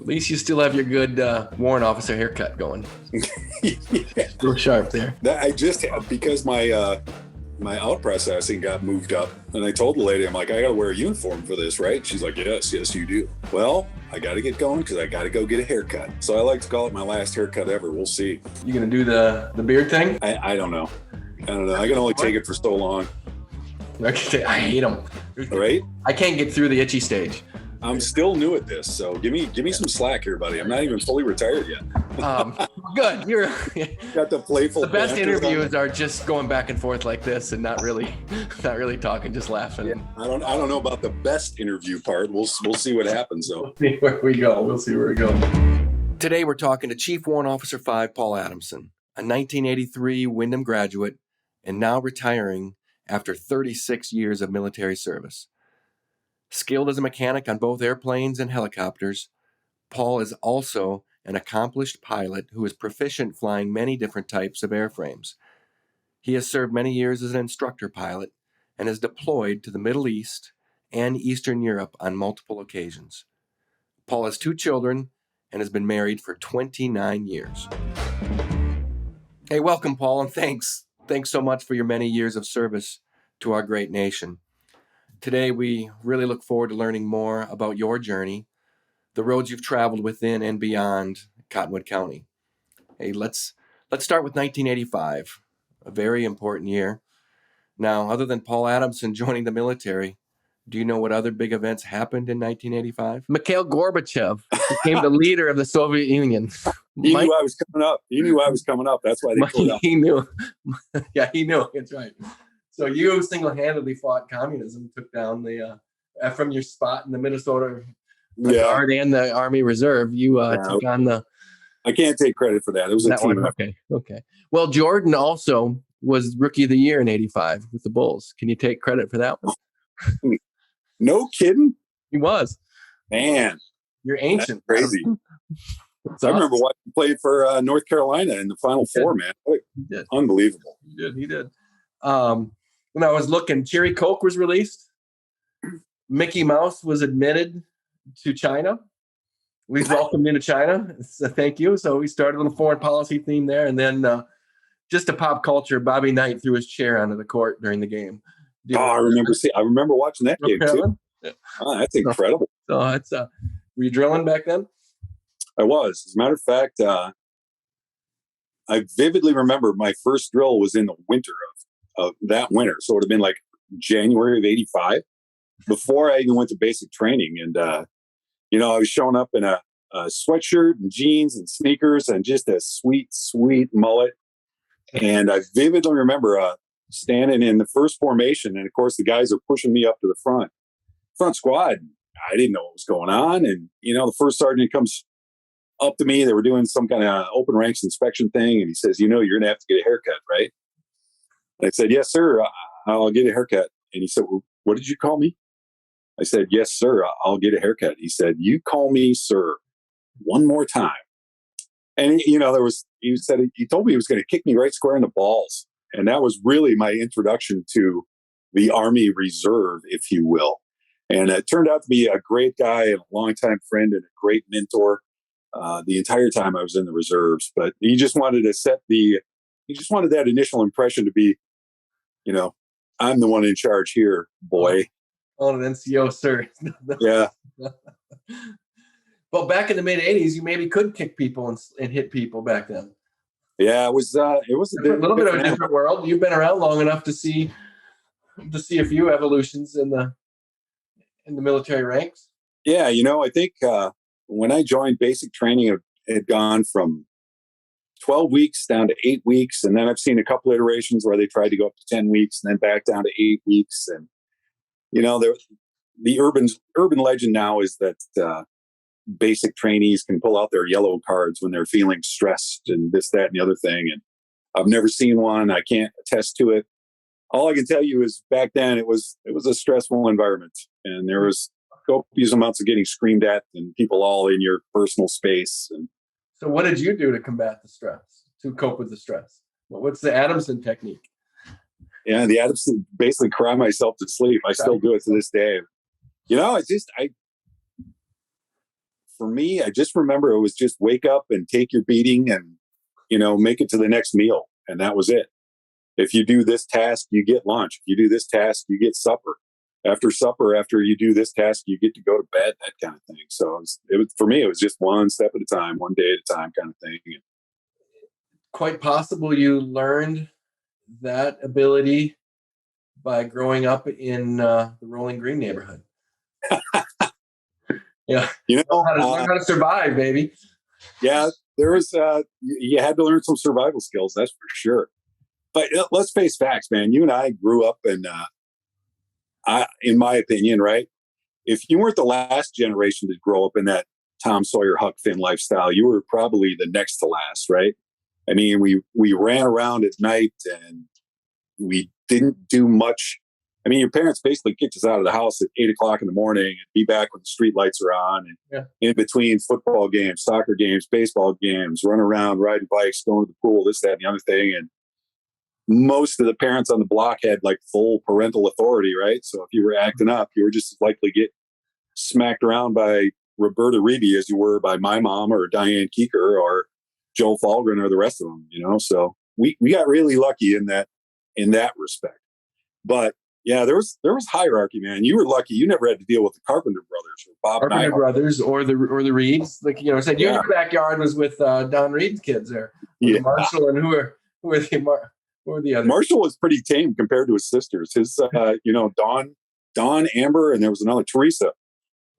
At least you still have your good warrant officer haircut going. Yeah. Real sharp there. I just had, because my out processing got moved up, and I told the lady, I'm like, I got to wear a uniform for this, right? She's like, yes, you do. Well, I got to get going because I got to go get a haircut. So I like to call it my last haircut ever. We'll see. You gonna do the beard thing? I don't know. I can only take it for so long. I hate them. Right? I can't get through the itchy stage. I'm still new at this, so give me some slack here, buddy. I'm not even fully retired yet. Good. You're Got the playful. The best interviews are just going back and forth like this and not really talking, just laughing. Yeah, I don't know about the best interview part. We'll see what happens though. We'll see where we go. Today we're talking to Chief Warrant Officer 5 Paul Adamson, a 1983 Windom graduate and now retiring after 36 years of military service. Skilled as a mechanic on both airplanes and helicopters, Paul is also an accomplished pilot who is proficient flying many different types of airframes. He has served many years as an instructor pilot and has deployed to the Middle East and Eastern Europe on multiple occasions. Paul has 2 children and has been married for 29 years. Hey, welcome, Paul, and thanks. Thanks so much for your many years of service to our great nation. Today, we really look forward to learning more about your journey, the roads you've traveled within and beyond Cottonwood County. Hey, let's start with 1985, a very important year. Now, other than Paul Adamson joining the military, do you know what other big events happened in 1985? Mikhail Gorbachev became the leader of the Soviet Union. He knew I was coming up. That's why they pulled out. He knew. Yeah, he knew. That's right. So you single-handedly fought communism, took down the from your spot in the Minnesota Guard and the Army Reserve. You took on the. I can't take credit for that. It was a team effort. Okay. Well, Jordan also was Rookie of the Year in '85 with the Bulls. Can you take credit for that one? No kidding. He was. Man, you're ancient. That's crazy. I remember watching him play for North Carolina in the Final Four. Man, unbelievable. He did. When I was looking, Cherry Coke was released. Mickey Mouse was admitted to China. We welcomed into China. So thank you. So we started on the foreign policy theme there. And then just to pop culture, Bobby Knight threw his chair onto the court during the game. I remember watching that game too. Yeah. Oh, that's incredible. So it's were you drilling back then? I was. As a matter of fact, I vividly remember my first drill was in the winter of that winter. So it would have been like January of '85 before I even went to basic training. And, I was showing up in a sweatshirt and jeans and sneakers and just a sweet, sweet mullet. And I vividly remember standing in the first formation. And of course, the guys are pushing me up to the front squad. I didn't know what was going on. And, the first sergeant comes up to me. They were doing some kind of open ranks inspection thing. And he says, you're going to have to get a haircut, right? I said, yes, sir, I'll get a haircut. And he said, well, what did you call me? I said, yes, sir, I'll get a haircut. He said, you call me sir one more time. And, he told me he was going to kick me right square in the balls. And that was really my introduction to the Army Reserve, if you will. And it turned out to be a great guy and a longtime friend and a great mentor the entire time I was in the reserves. But he just wanted to he just wanted that initial impression to be, I'm the one in charge here, boy. Oh, an NCO, sir. Yeah. Well, back in the mid '80s, you maybe could kick people and hit people back then. Yeah, it was a little bit of a different world. You've been around long enough to see a few evolutions in the military ranks. Yeah, I think when I joined basic training, it had gone from 12 weeks down to 8 weeks. And then I've seen a couple iterations where they tried to go up to 10 weeks and then back down to 8 weeks. And, the urban legend now is that basic trainees can pull out their yellow cards when they're feeling stressed and this, that, and the other thing. And I've never seen one. I can't attest to it. All I can tell you is back then it was a stressful environment, and there was copious amounts of getting screamed at and people all in your personal space. And so what did you do to combat the stress, to cope with the stress? What's the Adamson technique? Yeah, the Adamson, basically cry myself to sleep. I still do it to this day. for me, I just remember it was just wake up and take your beating and, make it to the next meal. And that was it. If you do this task, you get lunch. If you do this task, you get supper. After supper, after you do this task, you get to go to bed, that kind of thing. So it was for me, it was just one step at a time, one day at a time kind of thing. Quite possible you learned that ability by growing up in the Rolling Green neighborhood. Yeah. Learn how to survive, baby. Yeah, there was, you had to learn some survival skills, that's for sure. But let's face facts, man. You and I grew up in my opinion, right? If you weren't the last generation to grow up in that Tom Sawyer, Huck Finn lifestyle, you were probably the next to last, right? I mean, we ran around at night and we didn't do much. I mean, your parents basically kicked us out of the house at 8:00 in the morning and be back when the street lights are on. And in between football games, soccer games, baseball games, run around, riding bikes, going to the pool, this, that, and the other thing. And most of the parents on the block had like full parental authority, right? So if you were acting up, you were just as likely to get smacked around by Roberta Reeby as you were by my mom or Diane Keeker or Joe Falgren or the rest of them, So we got really lucky in that respect. But yeah, there was hierarchy, man. You were lucky; you never had to deal with the Carpenter brothers or Bob Carpenter Nyhart. brothers or the Reeds. Like said, your backyard was with Don Reed's kids there. Marshall and who are the others? Marshall was pretty tame compared to his sisters. His, Dawn, Amber, and there was another Teresa.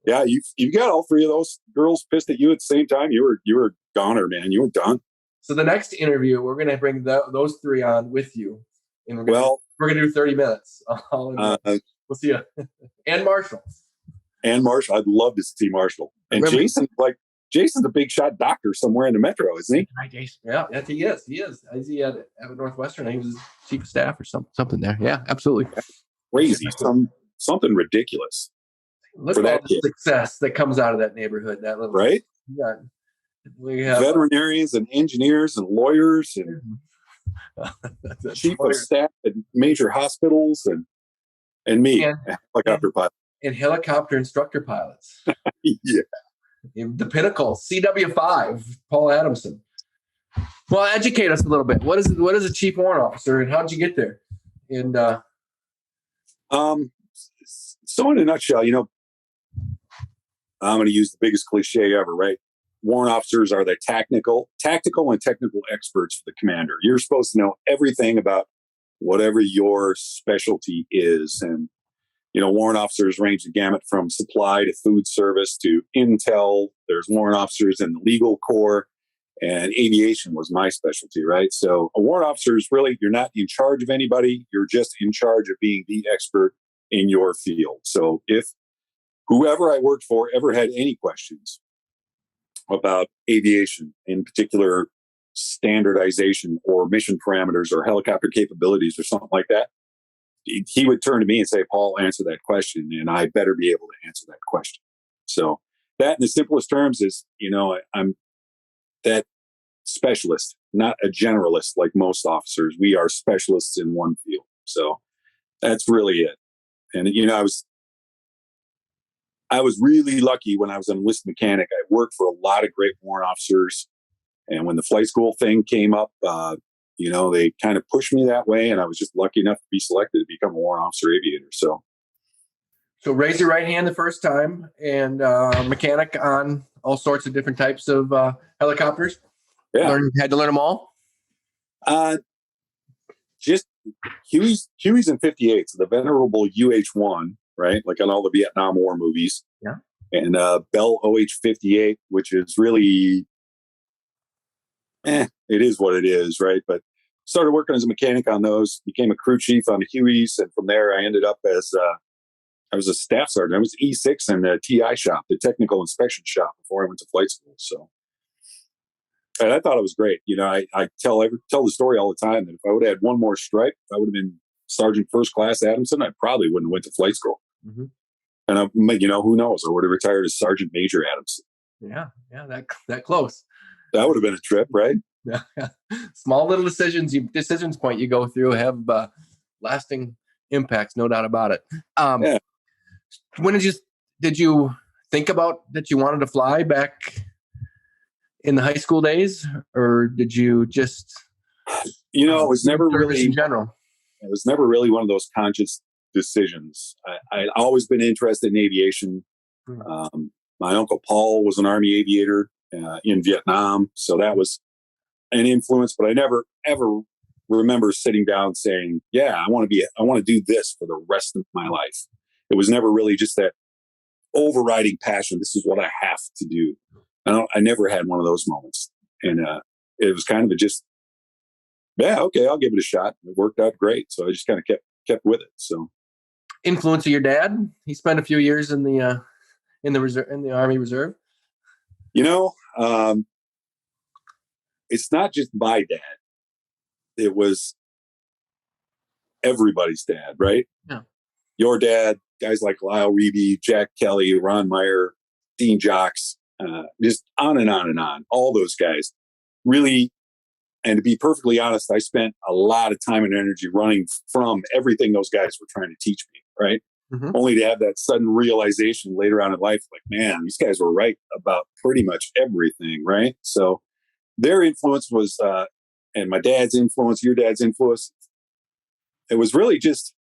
Yeah, you got all three of those girls pissed at you at the same time. You were a goner, man. You were done. So the next interview, we're going to bring those three on with you, and we're going to do 30 minutes. We'll see you. And Marshall. I'd love to see Marshall. And Jason's a big shot doctor somewhere in the metro, isn't he? Hi, Jason. Yeah, he is. Is he at Northwestern? He was chief of staff or something there. Yeah, absolutely. Crazy. Something ridiculous. Look at all the success that comes out of that neighborhood. That little right. We have veterinarians and engineers and lawyers and chief of staff at major hospitals and me, helicopter pilot. And helicopter instructor pilots. Yeah. The pinnacle, CW5, Paul Adamson. Well, educate us a little bit. What is a chief warrant officer, and how'd you get there? And so in a nutshell, I'm going to use the biggest cliche ever, right? Warrant officers are the tactical and technical experts for the commander. You're supposed to know everything about whatever your specialty is. And, warrant officers range the gamut from supply to food service to intel. There's warrant officers in the legal corps, and aviation was my specialty, right? So a warrant officer is really, you're not in charge of anybody. You're just in charge of being the expert in your field. So if whoever I worked for ever had any questions about aviation, in particular standardization or mission parameters or helicopter capabilities or something like that, he would turn to me and say, Paul, answer that question, and I better be able to answer that question. So that in the simplest terms is, I'm that specialist, not a generalist like most officers. We are specialists in one field. So that's really it. And, I was really lucky when I was an enlisted mechanic. I worked for a lot of great warrant officers. And when the flight school thing came up, they kind of pushed me that way. And I was just lucky enough to be selected to become a warrant officer aviator. So raise your right hand the first time, and mechanic on all sorts of different types of helicopters. Yeah. Had to learn them all? Just Hueys and 58s, the venerable UH-1. Right? Like on all the Vietnam War movies. Yeah. And Bell OH-58, which is really, it is what it is, right? But started working as a mechanic on those, became a crew chief on the Hueys. And from there, I ended up as, I was a staff sergeant. I was E6 in the TI shop, the technical inspection shop, before I went to flight school. So, and I thought it was great. I tell the story all the time that if I would have had one more stripe, if I would have been Sergeant First Class Adamson, I probably wouldn't have went to flight school. Mm-hmm. And who knows? I would have retired as Sergeant Major Adamson. Yeah, that close. That would have been a trip, right? Yeah. Small little decisions point you go through have lasting impacts, no doubt about it. When did you think about that you wanted to fly back in the high school days, or did you just, it was never really in general? It was never really one of those conscious decisions. I'd always been interested in aviation. My uncle Paul was an Army aviator in Vietnam, so that was an influence. But I never ever remember sitting down saying, "Yeah, I want to do this for the rest of my life." It was never really just that overriding passion. This is what I have to do. I never had one of those moments, and it was kind of just, yeah, okay, I'll give it a shot. It worked out great, so I just kind of kept with it. So, influence of your dad? He spent a few years in the reserve, in the Army Reserve. It's not just my dad. It was everybody's dad, right? Yeah. Your dad, guys like Lyle Reeby, Jack Kelly, Ron Meyer, Dean Jocks, just on and on and on. All those guys really. And to be perfectly honest, I spent a lot of time and energy running from everything those guys were trying to teach me, right? Mm-hmm. Only to have that sudden realization later on in life, like, man, these guys were right about pretty much everything, right? So their influence was, and my dad's influence, your dad's influence, it was really just,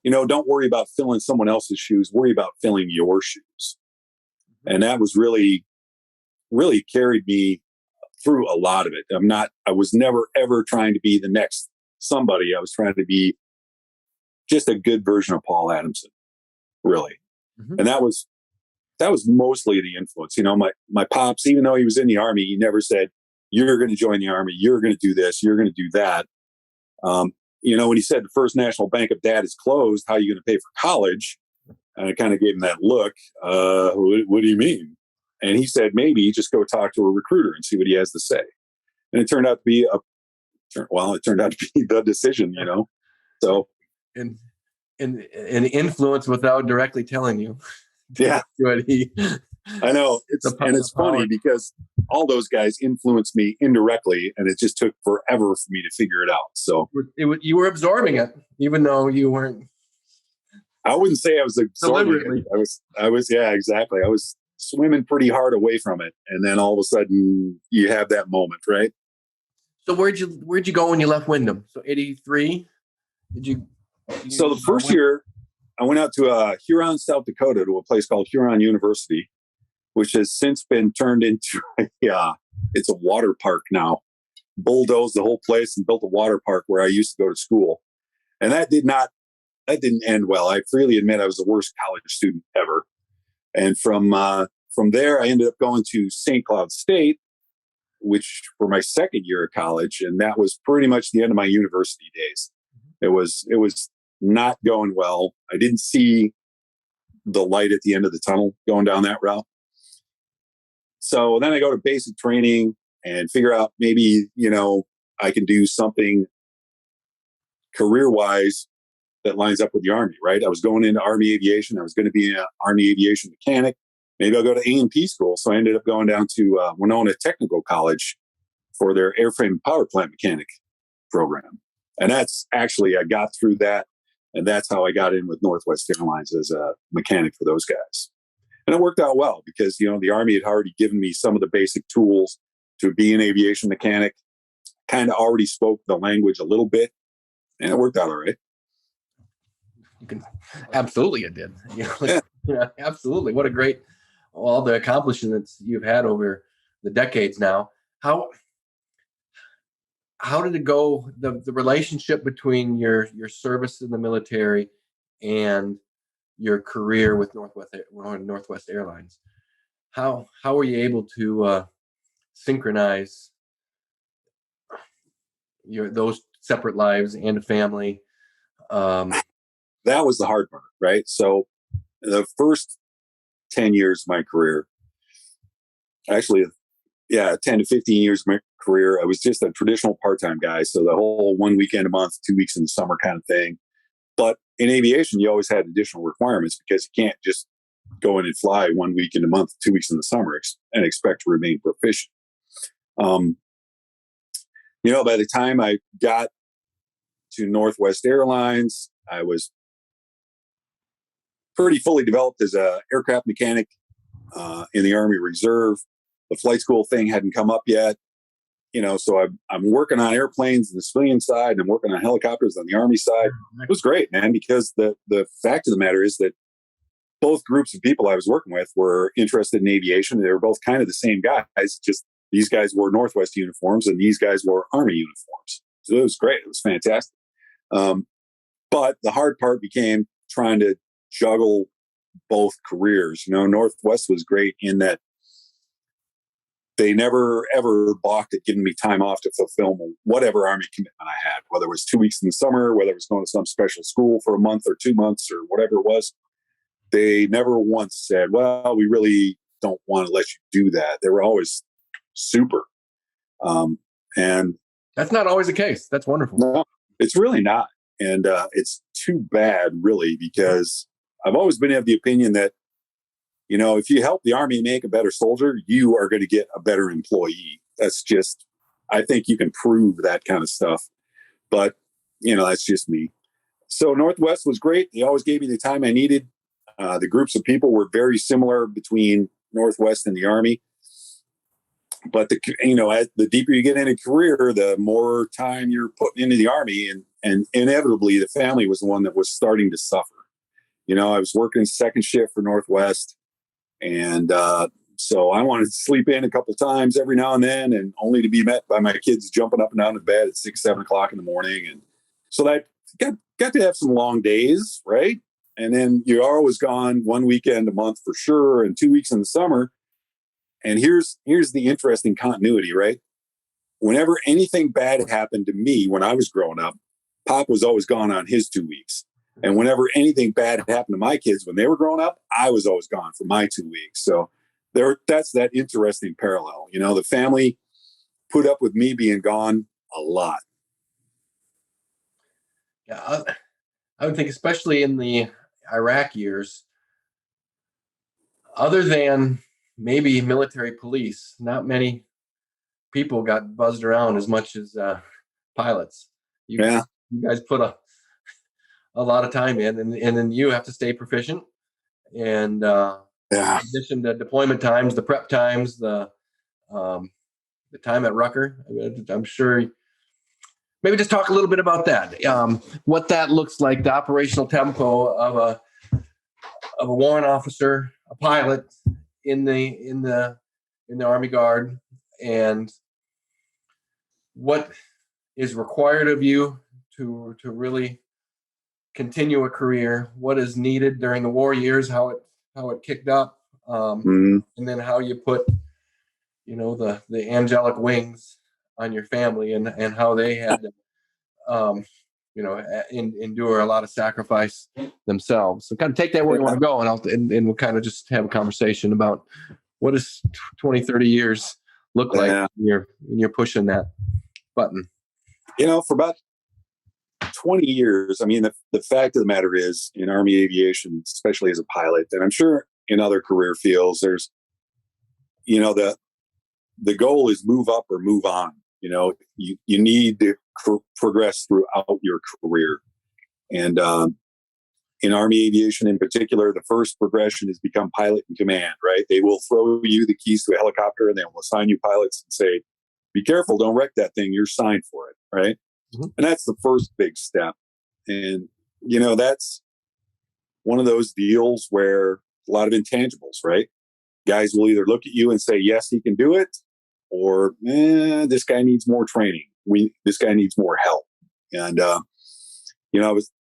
don't worry about filling someone else's shoes, worry about filling your shoes. Mm-hmm. And that was really, really carried me through a lot of it. I was never ever trying to be the next somebody. I was trying to be just a good version of Paul Adamson, really. Mm-hmm. And that was mostly the influence. My pops, even though he was in the Army, he never said, "You're going to join the Army, you're going to do this, you're going to do that." When he said the First National Bank of Dad is closed, how are you going to pay for college? And I kind of gave him that look. What do you mean? And he said, maybe just go talk to a recruiter and see what he has to say. And it turned out to be the decision, So, and influence without directly telling you. Yeah, I know. It's funny because all those guys influenced me indirectly, and it just took forever for me to figure it out. So you were absorbing it, even though you weren't. I wouldn't say I was absorbing it. I was, yeah, exactly. I was swimming pretty hard away from it, and then all of a sudden you have that moment, right? So where'd you go when you left Windom? So 83, So the first year I went out to Huron, South Dakota, to a place called Huron University, which has since been turned into it's a water park now. Bulldozed the whole place and built a water park where I used to go to school, and that didn't end well. I freely admit I was the worst college student ever. And from there, I ended up going to St. Cloud State, which for my second year of college, and that was pretty much the end of my university days. It was not going well. I didn't see the light at the end of the tunnel going down that route. So then I go to basic training and figure out maybe, I can do something career-wise that lines up with the Army, right? I was going into Army aviation. I was going to be an Army aviation mechanic. Maybe I'll go to A&P school. So I ended up going down to Winona Technical College for their airframe and power plant mechanic program. And that's actually, I got through that. And that's how I got in with Northwest Airlines as a mechanic for those guys. And it worked out well because, the Army had already given me some of the basic tools to be an aviation mechanic, kind of already spoke the language a little bit, and it worked out all right. Absolutely it did. Yeah, absolutely. What a great, all the accomplishments you've had over the decades now. How did it go, the relationship between your service in the military and your career with Northwest Airlines? How were you able to synchronize those separate lives and a family? That was the hard part, right? So the first 10 years of my career, actually, 10 to 15 years of my career, I was just a traditional part-time guy. So the whole 1 weekend a month, 2 weeks in the summer kind of thing. But in aviation, you always had additional requirements because you can't just go in and fly 1 week in a month, 2 weeks in the summer and expect to remain proficient. By the time I got to Northwest Airlines, I was pretty fully developed as a aircraft mechanic in the Army Reserve. The flight school thing hadn't come up yet. So I'm working on airplanes on the civilian side, and I'm working on helicopters on the Army side. It was great, man, because the fact of the matter is that both groups of people I was working with were interested in aviation. They were both kind of the same guys, just these guys wore Northwest uniforms and these guys wore Army uniforms. So it was great. It was fantastic. But the hard part became trying to juggle both careers. Northwest was great in that they never, ever balked at giving me time off to fulfill whatever Army commitment I had, whether it was 2 weeks in the summer, whether it was going to some special school for a month or 2 months or whatever it was. They never once said, well, we really don't want to let you do that. They were always super. And that's not always the case. That's wonderful. No, it's really not. And it's too bad, really, because I've always been of the opinion that, if you help the Army make a better soldier, you are going to get a better employee. That's just, I think you can prove that kind of stuff. But, that's just me. So Northwest was great. They always gave me the time I needed. The groups of people were very similar between Northwest and the Army. But as the deeper you get in a career, the more time you're putting into the Army, and inevitably the family was the one that was starting to suffer. I was working second shift for Northwest, and so I wanted to sleep in a couple times every now and then, and only to be met by my kids jumping up and down to bed at 6, 7 o'clock in the morning, and so that got to have some long days, right? And then you're always gone 1 weekend a month for sure, and 2 weeks in the summer. And here's the interesting continuity, right? Whenever anything bad happened to me when I was growing up, Pop was always gone on his 2 weeks. And whenever anything bad happened to my kids when they were growing up, I was always gone for my 2 weeks. So that's that interesting parallel. The family put up with me being gone a lot. Yeah, I would think, especially in the Iraq years, other than maybe military police, not many people got buzzed around as much as pilots. You guys put a lot of time in, and then you have to stay proficient. And in addition to deployment times, the prep times, the time at Rucker, I'm sure. Maybe just talk a little bit about that. What that looks like, the operational tempo of a warrant officer, a pilot in the Army Guard, and what is required of you to really continue a career, what is needed during the war years, how it kicked up, and then how you put the angelic wings on your family, and how they had to endure a lot of sacrifice themselves. So kind of take that where you want to go, and we'll kind of just have a conversation about what does 20, 30 years look like when you're pushing that button. For about 20 years, I mean, the fact of the matter is, in Army aviation, especially as a pilot, and I'm sure in other career fields, there's, the goal is move up or move on. You need to progress throughout your career. And in Army aviation in particular, the first progression is become pilot in command, right? They will throw you the keys to a helicopter, and they will assign you pilots and say, be careful, don't wreck that thing. You're signed for it, right? Mm-hmm. And that's the first big step. And, that's one of those deals where a lot of intangibles, right? Guys will either look at you and say, yes, he can do it, or this guy needs more training. This guy needs more help. And, I was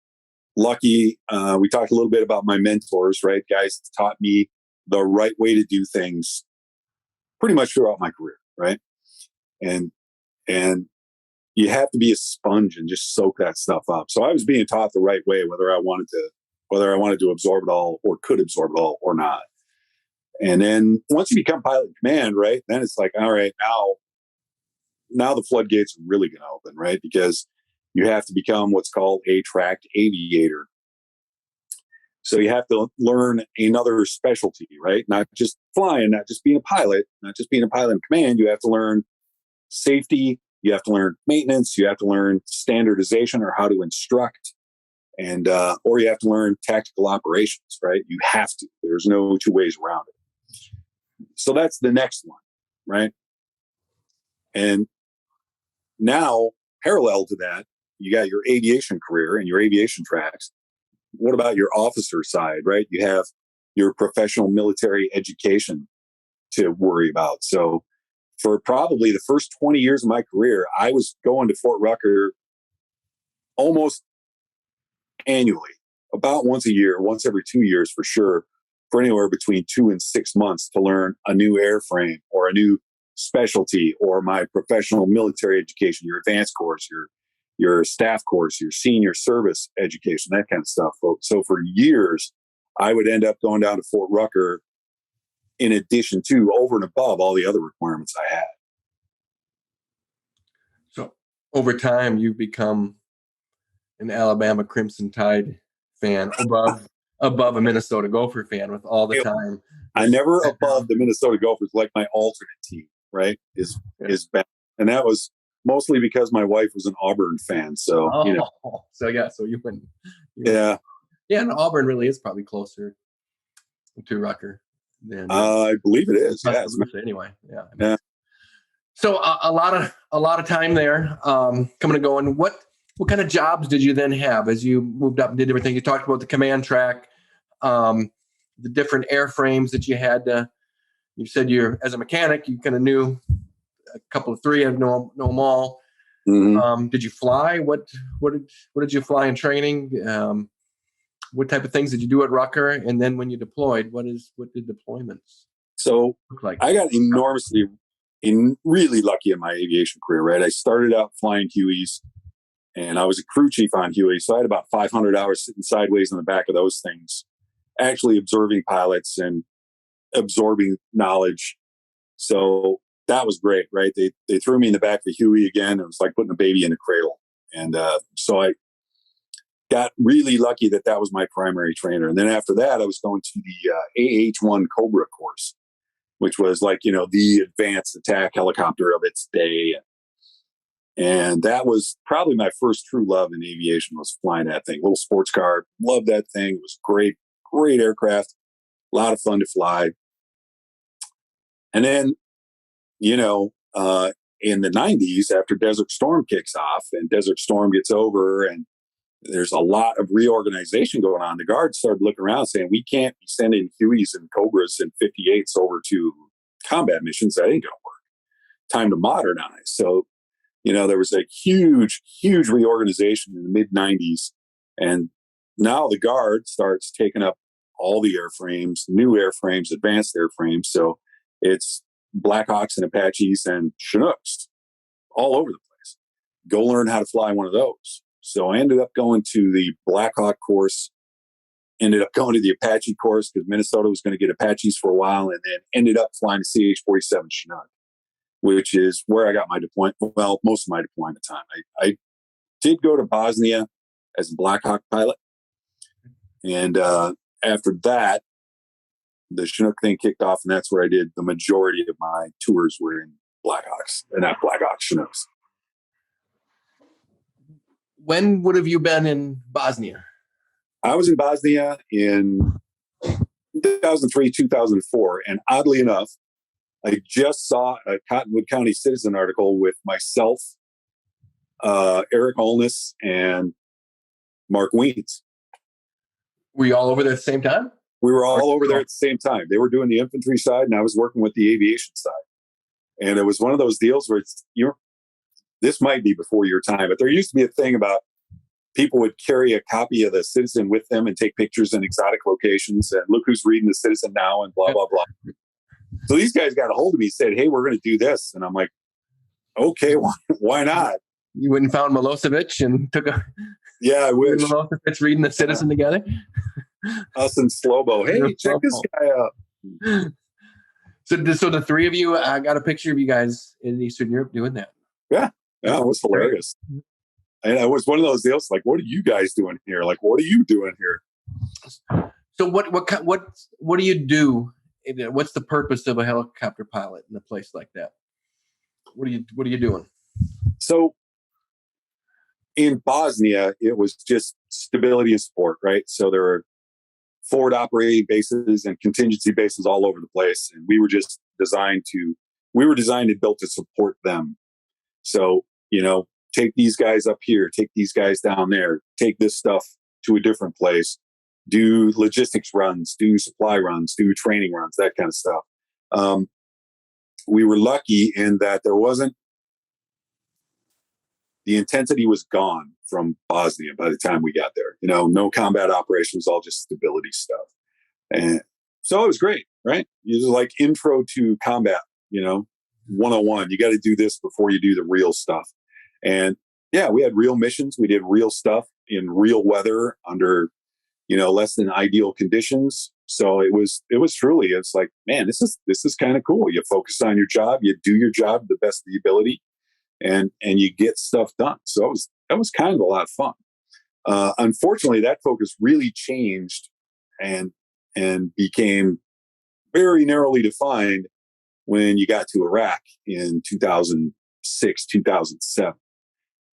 lucky. We talked a little bit about my mentors, right? Guys taught me the right way to do things pretty much throughout my career, right? And you have to be a sponge and just soak that stuff up. So I was being taught the right way, whether I wanted to absorb it all or could absorb it all or not. And then once you become pilot in command, right, then it's like, all right, now the floodgates are really going to open, right? Because you have to become what's called a tracked aviator. So you have to learn another specialty, right? Not just flying, not just being a pilot, not just being a pilot in command. You have to learn safety. You have to learn maintenance. You have to learn standardization, or how to instruct. and or you have to learn tactical operations, right? You have to. There's no two ways around it. So that's the next one, right? And now, parallel to that, you got your aviation career and your aviation tracks. What about your officer side, right? You have your professional military education to worry about. So for probably the first 20 years of my career, I was going to Fort Rucker almost annually, about once a year, once every 2 years for sure, for anywhere between 2 and 6 months to learn a new airframe or a new specialty or my professional military education, your advanced course, your staff course, your senior service education, that kind of stuff. So for years, I would end up going down to Fort Rucker in addition to, over and above, all the other requirements I had. So over time, you've become an Alabama Crimson Tide fan above a Minnesota Gopher fan with all the time. I never above the Minnesota Gophers, like my alternate team, right? Is bad. And that was mostly because my wife was an Auburn fan. So, So you wouldn't. Yeah. Yeah, and Auburn really is probably closer to Rucker than I believe it is. Yes. Anyway, yeah. Yeah. So a lot of time there, coming and going. What kind of jobs did you then have as you moved up and did everything? You talked about the command track, the different airframes that you had. You said as a mechanic, you kind of knew a couple of three. I know them all. Mm-hmm. Did you fly? What did you fly in training? What type of things did you do at Rucker? And then when you deployed, what did deployments look like? I got really lucky in my aviation career, right? I started out flying Hueys, and I was a crew chief on Huey. So I had about 500 hours sitting sideways in the back of those things, actually observing pilots and absorbing knowledge. So that was great, right? They threw me in the back of the Huey again. It was like putting a baby in a cradle. And so I got really lucky that was my primary trainer. And then after that, I was going to the AH-1 Cobra course, which was like, the advanced attack helicopter of its day. And that was probably my first true love in aviation, was flying that thing. Little sports car. Loved that thing. It was great aircraft. A lot of fun to fly. And then, in the 90s, after Desert Storm kicks off and Desert Storm gets over and there's a lot of reorganization going on, the Guard started looking around saying, we can't be sending Hueys and Cobras and 58s over to combat missions. That ain't going to work. Time to modernize. So, there was a huge, huge reorganization in the mid-90s. And now the Guard starts taking up all the airframes, new airframes, advanced airframes. So it's Blackhawks and Apaches and Chinooks all over the place. Go learn how to fly one of those. So I ended up going to the Blackhawk course, ended up going to the Apache course because Minnesota was going to get Apaches for a while, and then ended up flying the CH-47 Chinook, which is where I got my deployment. Well, most of my deployment time. I did go to Bosnia as a Blackhawk pilot. And after that, the Chinook thing kicked off, and that's where I did the majority of my tours were in Blackhawks, and not Blackhawks, Chinooks. When would have you been in Bosnia? I was in Bosnia in 2003, 2004. And oddly enough, I just saw a Cottonwood County Citizen article with myself, Eric Olness, and Mark Weens. Were you all over there at the same time? We were all over there at the same time. They were doing the infantry side, and I was working with the aviation side. And it was one of those deals where this might be before your time, but there used to be a thing about people would carry a copy of the Citizen with them and take pictures in exotic locations, and look who's reading the Citizen now, and blah, blah, blah. So these guys got a hold of me, said, hey, we're going to do this. And I'm like, okay, why not? You went and found Milosevic and took a... Yeah, I wish. Milosevic reading the Citizen together? Us and Slobo. Hey, check this guy out. So the three of you, I got a picture of you guys in Eastern Europe doing that. Yeah, it was hilarious. And it was one of those deals like, what are you guys doing here? Like, what are you doing here? So what do you do? What's the purpose of a helicopter pilot in a place like that? What are you doing? So in Bosnia, it was just stability and support, right? So there were forward operating bases and contingency bases all over the place. And we were designed and built to support them. So, take these guys up here, take these guys down there, take this stuff to a different place, do logistics runs, do supply runs, do training runs, that kind of stuff. We were lucky in that the intensity was gone from Bosnia by the time we got there. No combat operations, all just stability stuff. And so it was great, right? It was like intro to combat, 101. You got to do this before you do the real stuff. And yeah, we had real missions. We did real stuff in real weather under, less than ideal conditions. So it was truly, it's like, man, this is kind of cool. You focus on your job, you do your job to the best of the ability, and you get stuff done. So that was kind of a lot of fun. Unfortunately, that focus really changed and became very narrowly defined when you got to Iraq in 2006, 2007.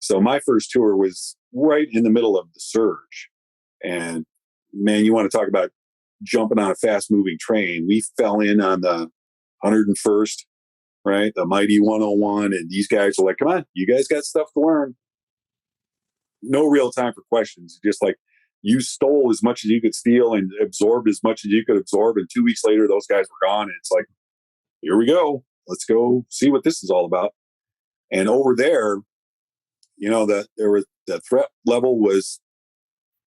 So my first tour was right in the middle of the surge. And man, you want to talk about jumping on a fast moving train. We fell in on the 101st, right? The mighty 101. And these guys were like, come on, you guys got stuff to learn. No real time for questions. Just like, you stole as much as you could steal and absorbed as much as you could absorb. And 2 weeks later, those guys were gone. And it's like, here we go. Let's go see what this is all about. And over there, the threat level was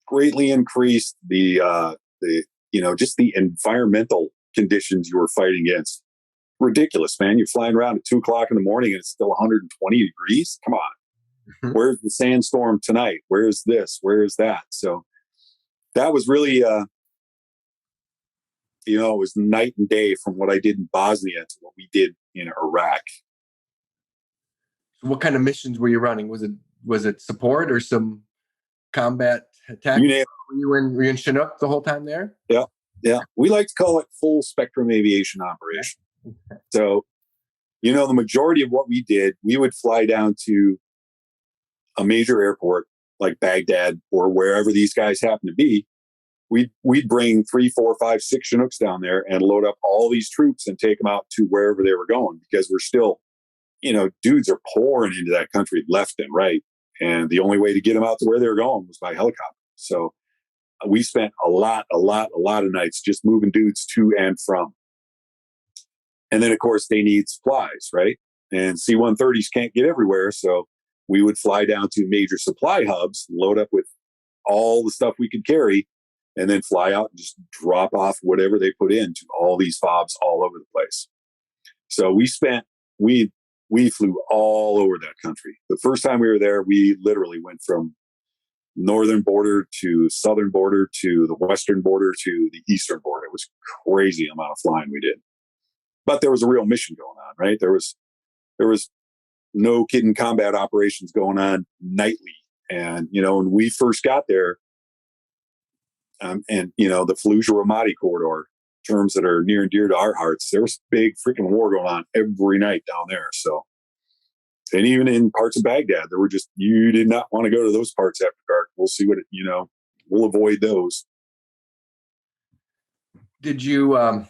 greatly increased. Just the environmental conditions you were fighting against. Ridiculous, man. You're flying around at 2:00 in the morning and it's still 120 degrees. Come on. Where's the sandstorm tonight? Where's this? Where's that? So that was really, it was night and day from what I did in Bosnia to what we did in Iraq. What kind of missions were you running? Was it support or some combat attack? Were you in Chinook the whole time there? Yeah. Yeah. We like to call it full spectrum aviation operation. Okay. So, the majority of what we did, we would fly down to a major airport like Baghdad or wherever these guys happen to be. We'd bring 3, 4, 5, 6 Chinooks down there and load up all these troops and take them out to wherever they were going, because we're still, dudes are pouring into that country left and right. And the only way to get them out to where they were going was by helicopter. So we spent a lot of nights just moving dudes to and from. And then, of course, they need supplies, right? And C-130s can't get everywhere. So we would fly down to major supply hubs, load up with all the stuff we could carry, and then fly out and just drop off whatever they put into all these fobs all over the place. So we flew all over that country. The first time we were there, we literally went from northern border to southern border to the western border to the eastern border. It was crazy amount of flying we did. But there was a real mission going on, right? There was no kidding combat operations going on nightly. And, when we first got there, the Fallujah Ramadi corridor, terms that are near and dear to our hearts, there was big freaking war going on every night down there. So, and even in parts of Baghdad, there were you did not want to go to those parts after dark. We'll see we'll avoid those. Did you, as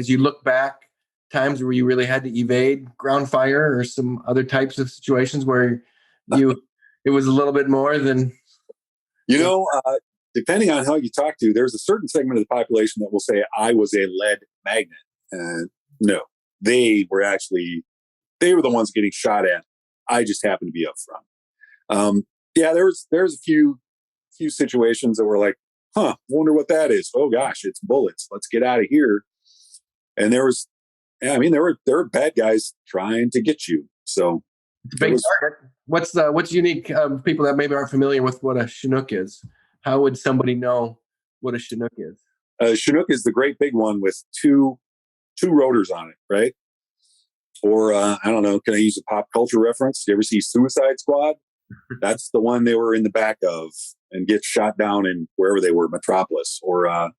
you look back, times where you really had to evade ground fire or some other types of situations where it was a little bit more than... Depending on how you talk to, there's a certain segment of the population that will say, I was a lead magnet. And no, they were the ones getting shot at. I just happened to be up front. There's a few situations that were like, wonder what that is. Oh gosh, it's bullets. Let's get out of here. And there were bad guys trying to get you. So it's a big target. What's unique? People that maybe aren't familiar with what a Chinook is, how would somebody know what a Chinook is? A Chinook is the great big one with two rotors on it, right? Or I don't know, can I use a pop culture reference? You ever see Suicide Squad? That's the one they were in the back of and get shot down in wherever they were, Metropolis or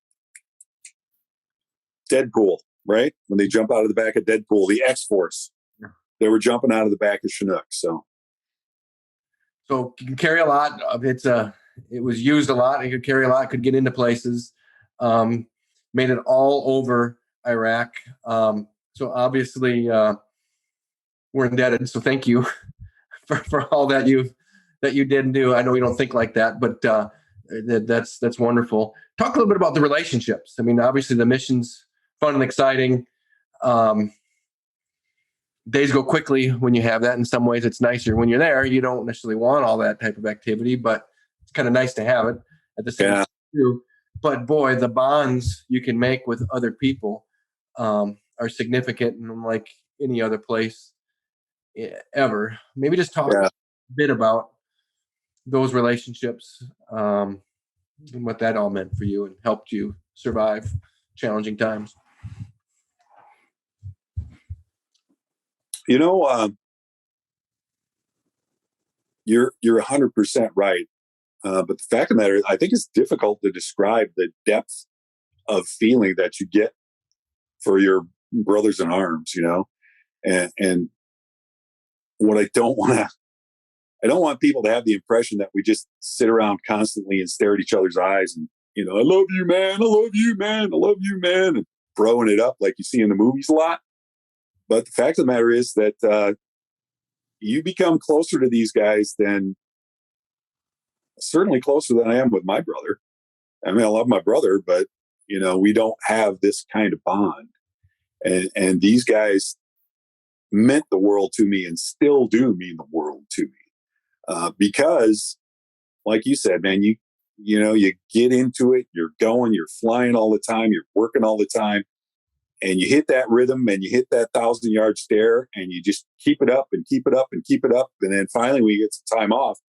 Deadpool, right? When they jump out of the back of Deadpool, the X-Force, they were jumping out of the back of Chinook. So So you can carry a lot. It was used a lot. It could carry a lot. Could get into places. Um, Made it all over Iraq. So obviously, we're indebted. So thank you for all that you did and do. I know you don't think like that, but that's wonderful. Talk a little bit about the relationships. I mean, obviously the mission's fun and exciting. Um, Days go quickly when you have that. In some ways, it's nicer when you're there. You don't necessarily want all that type of activity, but it's kind of nice to have it at the same time too. But boy, the bonds you can make with other people are significant, and unlike any other place ever. Maybe just talk a bit about those relationships and what that all meant for you and helped you survive challenging times. You know, you're 100% right. But the fact of the matter is, I think it's difficult to describe the depth of feeling that you get for your brothers in arms, and what I don't want people to have the impression that we just sit around constantly and stare at each other's eyes and, I love you, man. I love you, man. I love you, man. And throwing it up like you see in the movies a lot. But the fact of the matter is that you become closer to these guys certainly closer than I am with my brother. I mean, I love my brother, but, we don't have this kind of bond. And these guys meant the world to me and still do mean the world to me. Because, like you said, man, you get into it, you're flying all the time, you're working all the time, and you hit that rhythm and you hit that 1,000-yard stare, and you just keep it up and keep it up and keep it up. And then finally, when you get some time off,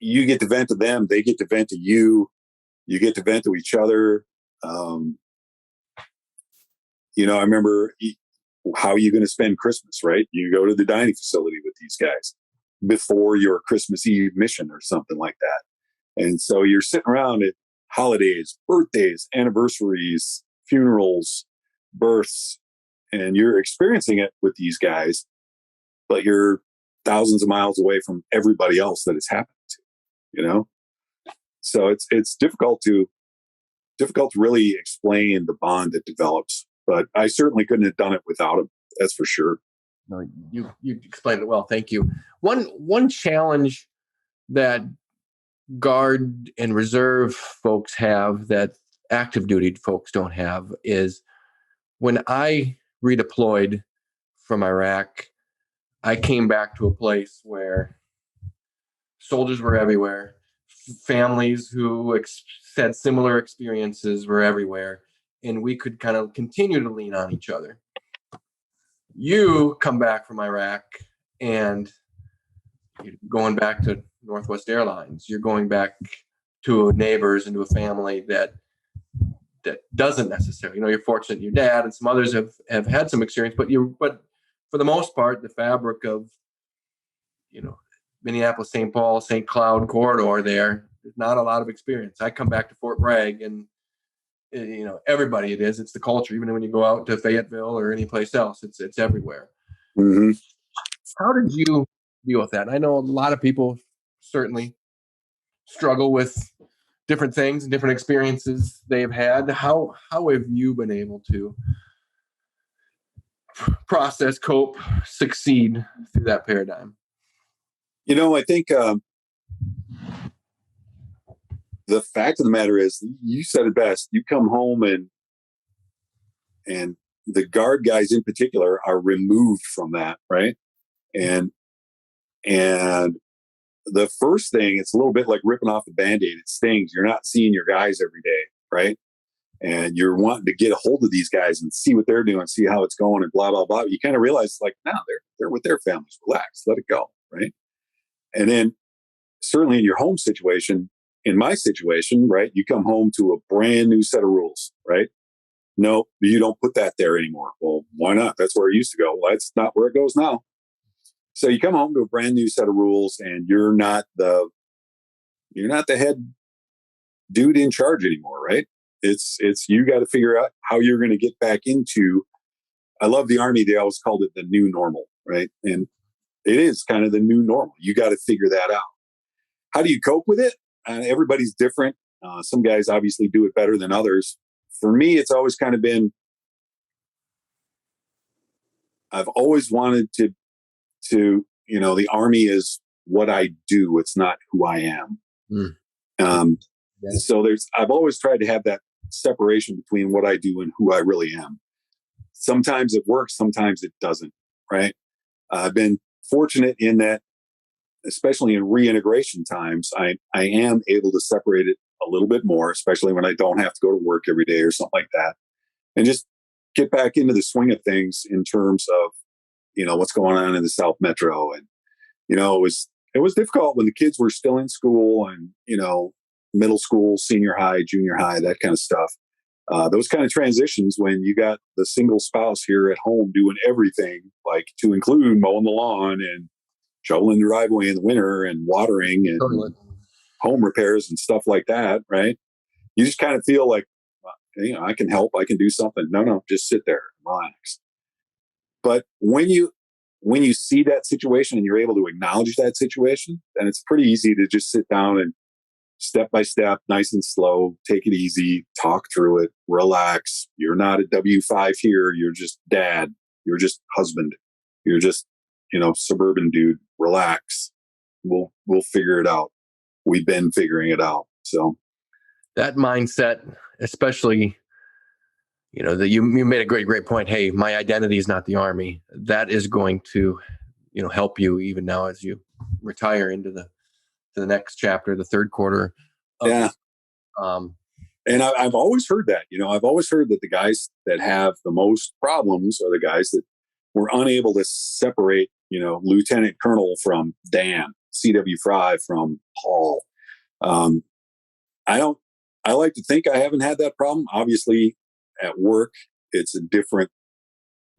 you get to vent to them, they get to vent to you, you get to vent to each other. I remember how are you going to spend Christmas, right? You go to the dining facility with these guys before your Christmas Eve mission or something like that. And so you're sitting around at holidays, birthdays, anniversaries, funerals, births, and you're experiencing it with these guys, but you're thousands of miles away from everybody else that it's happened to, So it's difficult to really explain the bond that develops, but I certainly couldn't have done it without him. That's for sure. No, you explained it well. Thank you. One challenge that Guard and Reserve folks have that active duty folks don't have is when I redeployed from Iraq, I came back to a place where soldiers were everywhere. Families who had similar experiences were everywhere, and we could kind of continue to lean on each other. You come back from Iraq and you're going back to Northwest Airlines. You're going back to neighbors and to a family that doesn't necessarily, you're fortunate your dad and some others have had some experience, but for the most part, the fabric of, Minneapolis, St. Paul, St. Cloud corridor there's not a lot of experience. I come back to Fort Bragg and, everybody it's the culture. Even when you go out to Fayetteville or any place else, it's everywhere. Mm-hmm. How did you deal with that? I know a lot of people certainly struggle with different things and different experiences they've had. How have you been able to process, cope, succeed through that paradigm? I think the fact of the matter is, you said it best. You come home and the Guard guys in particular are removed from that, right? And the first thing, it's a little bit like ripping off a Band-Aid. It stings. You're not seeing your guys every day, right? And you're wanting to get a hold of these guys and see what they're doing, see how it's going, and blah, blah, blah. You kind of realize, no, they're with their families. Relax, let it go, right? And then certainly in your home situation, in my situation, right, you come home to a brand new set of rules, right? No, you don't put that there anymore. Well, why not? That's where it used to go. Well, that's not where it goes now. So you come home to a brand new set of rules, and you're not the head dude in charge anymore, right? It's you got to figure out how you're going to get back into. I love the Army. They always called it the new normal, right? And it is kind of the new normal. You got to figure that out. How do you cope with it? Everybody's different. Some guys obviously do it better than others. For me, it's always kind of been, I've always wanted the Army is what I do. It's not who I am. So I've always tried to have that separation between what I do and who I really am. Sometimes it works, sometimes it doesn't, right? I've been fortunate in that, especially in reintegration times, I am able to separate it a little bit more, especially when I don't have to go to work every day or something like that, and just get back into the swing of things in terms of, what's going on in the South Metro. And, it was difficult when the kids were still in school and, middle school, senior high, junior high, that kind of stuff. Those kind of transitions when you got the single spouse here at home doing everything, like to include mowing the lawn and shoveling the driveway in the winter and watering and home repairs and stuff like that, right? You just kind of feel like, I can help, I can do something. No, just sit there and relax. But when you see that situation and you're able to acknowledge that situation, then it's pretty easy to just sit down and step by step, nice and slow, take it easy, talk through it, relax. You're not a W5 here. You're just dad. You're just husband. You're just, suburban dude. Relax. We'll figure it out. We've been figuring it out. So that mindset, especially, that you made a great point. Hey, my identity is not the Army. That is going to, help you even now as you retire into the next chapter, the third quarter. And I've always heard that, I've always heard that the guys that have the most problems are the guys that were unable to separate, Lieutenant Colonel from Dan, CW5 from Paul. I like to think I haven't had that problem. Obviously at work, it's a different,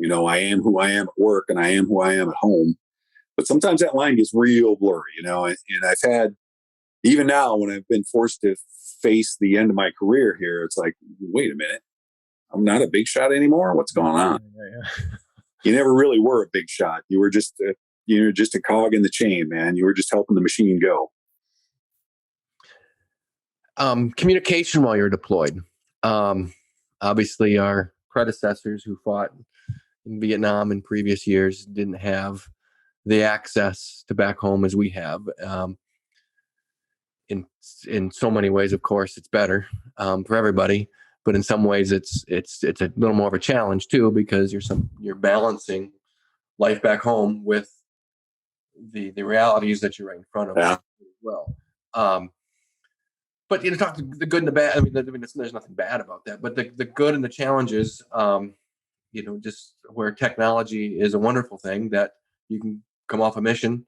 I am who I am at work and I am who I am at home. But sometimes that line gets real blurry, and I've had, even now when I've been forced to face the end of my career here, it's like, wait a minute, I'm not a big shot anymore. What's going on? Yeah. You never really were a big shot. You were just a cog in the chain, man. You were just helping the machine go. Communication while you're deployed. Obviously, our predecessors who fought in Vietnam in previous years didn't have the access to back home as we have. In so many ways, of course, it's better for everybody, but in some ways, it's a little more of a challenge too, because you're balancing life back home with the realities that you're right in front of as well. But talk to the good and the bad. I mean, there's nothing bad about that, but the good and the challenges. Just where technology is a wonderful thing that you can come off a mission,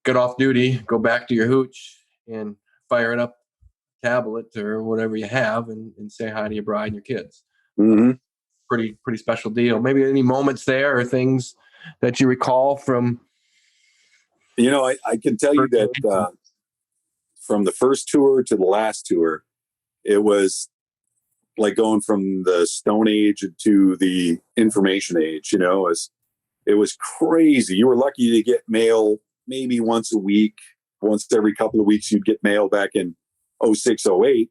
get off duty, go back to your hooch, and fire it up, tablet or whatever you have, and say hi to your bride and your kids. Mm-hmm. Pretty special deal. Maybe any moments there or things that you recall from. I can tell you that from the first tour to the last tour, it was like going from the Stone Age to the information age. It was crazy. You were lucky to get mail maybe once a week. Once every couple of weeks, you'd get mail back in 06, 08.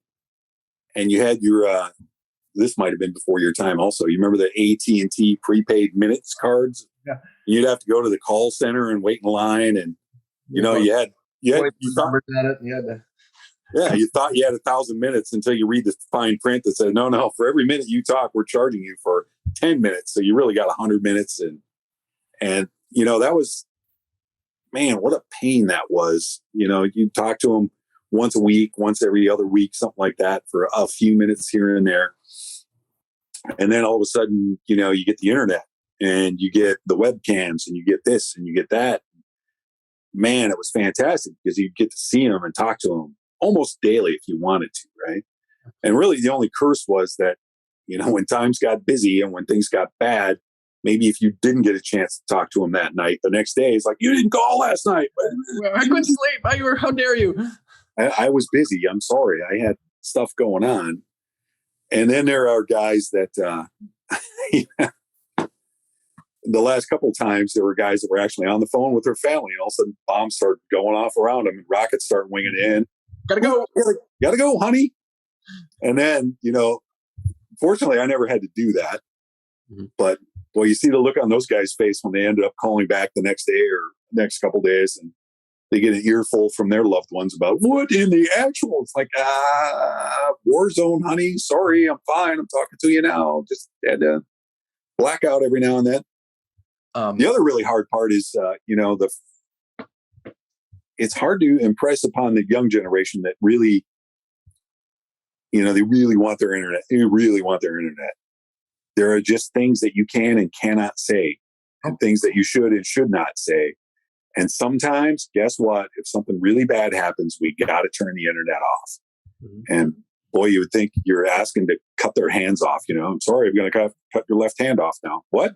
And you had your, this might have been before your time also. You remember the AT&T prepaid minutes cards? Yeah. You'd have to go to the call center and wait in line. And, you thought you had 1,000 minutes until you read the fine print that said, no, for every minute you talk, we're charging you for 10 minutes. So you really got 100 minutes. And that was, man, what a pain that was. You talk to them once a week, once every other week, something like that for a few minutes here and there. And then all of a sudden, you get the internet and you get the webcams and you get this and you get that. Man, it was fantastic because you get to see them and talk to them almost daily if you wanted to, right? And really the only curse was that, when times got busy and when things got bad, maybe if you didn't get a chance to talk to them that night, the next day it's like, you didn't call last night. I couldn't sleep. How dare you? I was busy. I'm sorry. I had stuff going on. And then there are guys that, the last couple of times, there were guys that were actually on the phone with their family, and all of a sudden bombs start going off around them and rockets start winging in. Gotta go. Gotta go, honey. And then, fortunately, I never had to do that. Mm-hmm. But, boy, you see the look on those guys' face when they ended up calling back the next day or next couple of days, and they get an earful from their loved ones about what in the actual. It's like, war zone, honey. Sorry, I'm fine. I'm talking to you now. Just had to blackout every now and then. The other really hard part is, it's hard to impress upon the young generation that really, they really want their internet. They really want their internet. There are just things that you can and cannot say, and things that you should and should not say. And sometimes, guess what? If something really bad happens, we got to turn the internet off. Mm-hmm. And boy, you would think you're asking to cut their hands off. I'm sorry, I'm going to cut your left hand off now. What?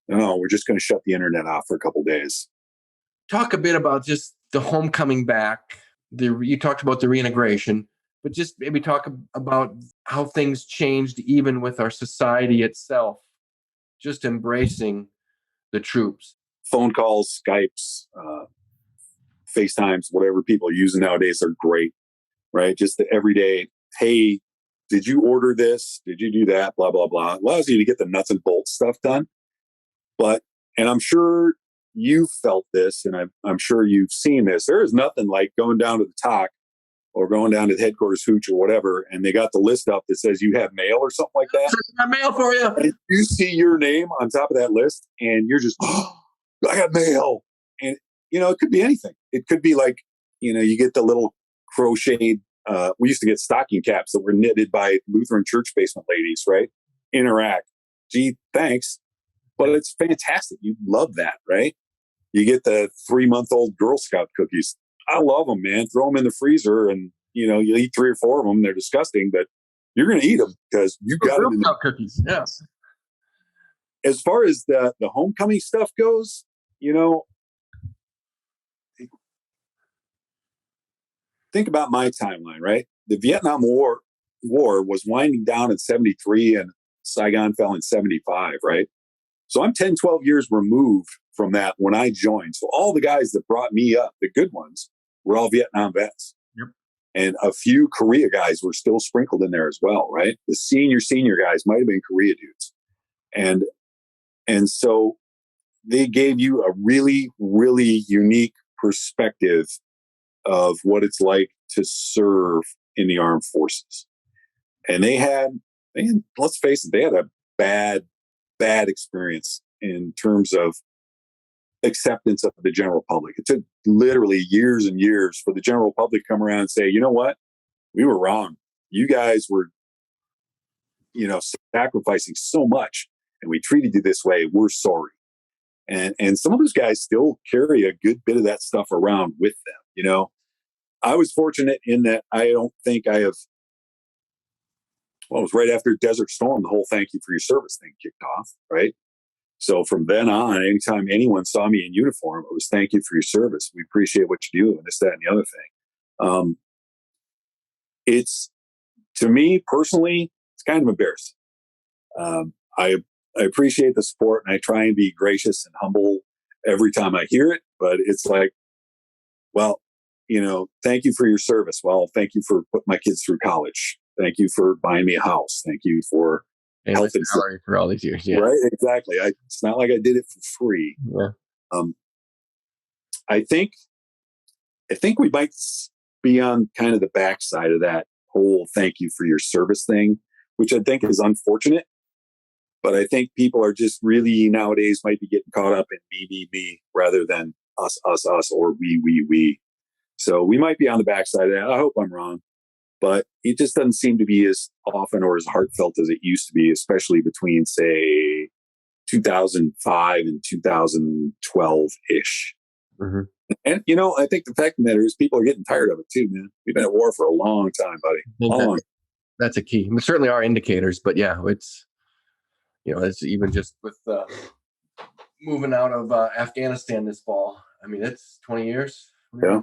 No, we're just going to shut the internet off for a couple of days. Talk a bit about just the homecoming back. You talked about the reintegration, but just maybe talk about how things changed even with our society itself, just embracing the troops. Phone calls, Skypes, FaceTimes, whatever people are using nowadays are great, right? Just the everyday, hey, did you order this? Did you do that? Blah, blah, blah. It allows you to get the nuts and bolts stuff done. And I'm sure you've felt this, and I'm sure you've seen this. There is nothing like going down to the TOC or going down to the headquarters hooch or whatever, and they got the list up that says you have mail or something like that. I got mail for you. And you see your name on top of that list, and you're just, I got mail. And, it could be anything. It could be like, you get the little crocheted, we used to get stocking caps that were knitted by Lutheran church basement ladies, right? Interact. Gee, thanks. But it's fantastic. You love that, right? You get the 3-month-old Girl Scout cookies. I love them, man. Throw them in the freezer and, you eat 3 or 4 of them. They're disgusting, but you're going to eat them because you got them in Girl Scout cookies, yes. As far as the homecoming stuff goes, think about my timeline, right? The Vietnam War was winding down in 73 and Saigon fell in 75, right? So I'm 10, 12 years removed from that when I joined. So all the guys that brought me up, the good ones, were all Vietnam vets. Yep. And a few Korea guys were still sprinkled in there as well, right? The senior guys might have been Korea dudes. And so they gave you a really, really unique perspective of what it's like to serve in the armed forces. And let's face it, they had a bad experience in terms of acceptance of the general public. It took literally years and years for the general public to come around and say, you know what? We were wrong. You guys were, sacrificing so much and we treated you this way. We're sorry. And some of those guys still carry a good bit of that stuff around with them. I was fortunate in that I don't think I have, it was right after Desert Storm, the whole thank you for your service thing kicked off, right? So from then on, anytime anyone saw me in uniform, it was thank you for your service. We appreciate what you do and this, that, and the other thing. It's, to me personally, it's kind of embarrassing. I appreciate the support and I try and be gracious and humble every time I hear it, but it's like, well, thank you for your service. Well, thank you for putting my kids through college. Thank you for buying me a house. Thank you for health and salary for all these years. Yeah. Right. Exactly. It's not like I did it for free. Yeah. I think we might be on kind of the backside of that whole thank you for your service thing, which I think is unfortunate. But I think people are just really nowadays might be getting caught up in me, rather than us, or we. So we might be on the backside of that. I hope I'm wrong. But it just doesn't seem to be as often or as heartfelt as it used to be, especially between, say, 2005 and 2012-ish. Mm-hmm. And, I think the fact of the matter is people are getting tired of it too, man. We've been at war for a long time, buddy. That's a key. I mean, certainly are indicators, but yeah, it's, it's even just with moving out of Afghanistan this fall. I mean, it's 20 years. Yeah.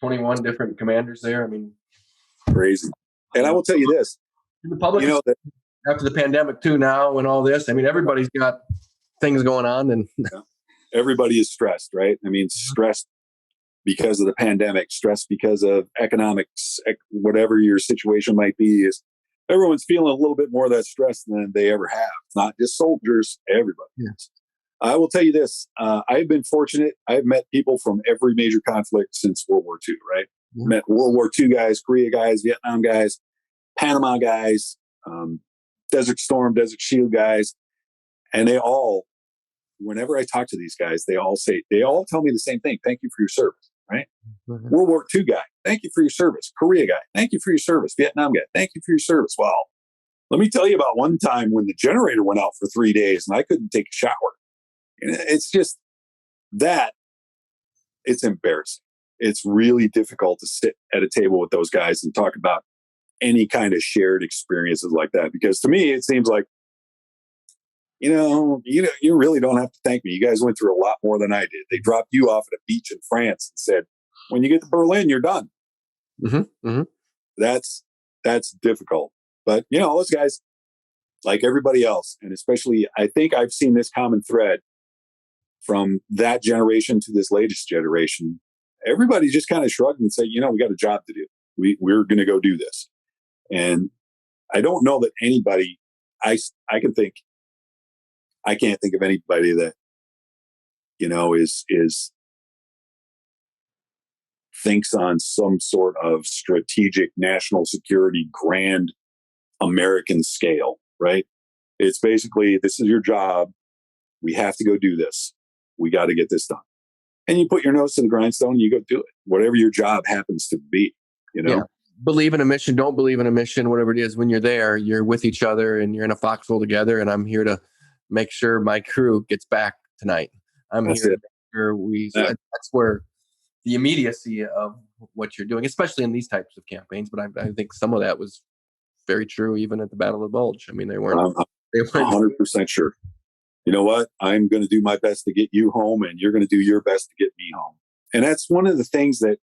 21 different commanders there. I mean, crazy. And I will tell you this, the public, after the pandemic too now and all this, I mean, everybody's got things going on. And everybody is stressed, right? I mean, stressed because of the pandemic, stressed because of economics, whatever your situation might be, is everyone's feeling a little bit more of that stress than they ever have. It's not just soldiers, everybody. Yes. I will tell you this. I've been fortunate. I've met people from every major conflict since World War II, right? Yeah. Met World War II guys, Korea guys, Vietnam guys, Panama guys, Desert Storm, Desert Shield guys. And they all, whenever I talk to these guys, they all tell me the same thing. Thank you for your service, right? Mm-hmm. World War II guy, thank you for your service. Korea guy, thank you for your service. Vietnam guy, thank you for your service. Well, let me tell you about one time when the generator went out for 3 days and I couldn't take a shower. It's just that it's embarrassing. It's really difficult to sit at a table with those guys and talk about any kind of shared experiences like that. Because to me, it seems like, you really don't have to thank me. You guys went through a lot more than I did. They dropped you off at a beach in France and said, when you get to Berlin, you're done. Mm-hmm. Mm-hmm. That's difficult. But, those guys, like everybody else, and especially I think I've seen this common thread from that generation to this latest generation. Everybody just kind of shrugged and said, we got a job to do. We're going to go do this. And I don't know that anybody, I can't think of anybody that, is thinks on some sort of strategic national security grand American scale, right? It's basically, this is your job. We have to go do this. We got to get this done. And you put your nose to the grindstone and you go do it, whatever your job happens to be, Yeah. Believe in a mission, don't believe in a mission, whatever it is. When you're there, you're with each other and you're in a foxhole together. And I'm here to make sure my crew gets back tonight. That's here to make sure that's where the immediacy of what you're doing, especially in these types of campaigns. But I think some of that was very true even at the Battle of the Bulge. I mean, they weren't 100% sure. You know what? I'm going to do my best to get you home and you're going to do your best to get me home. And that's one of the things that,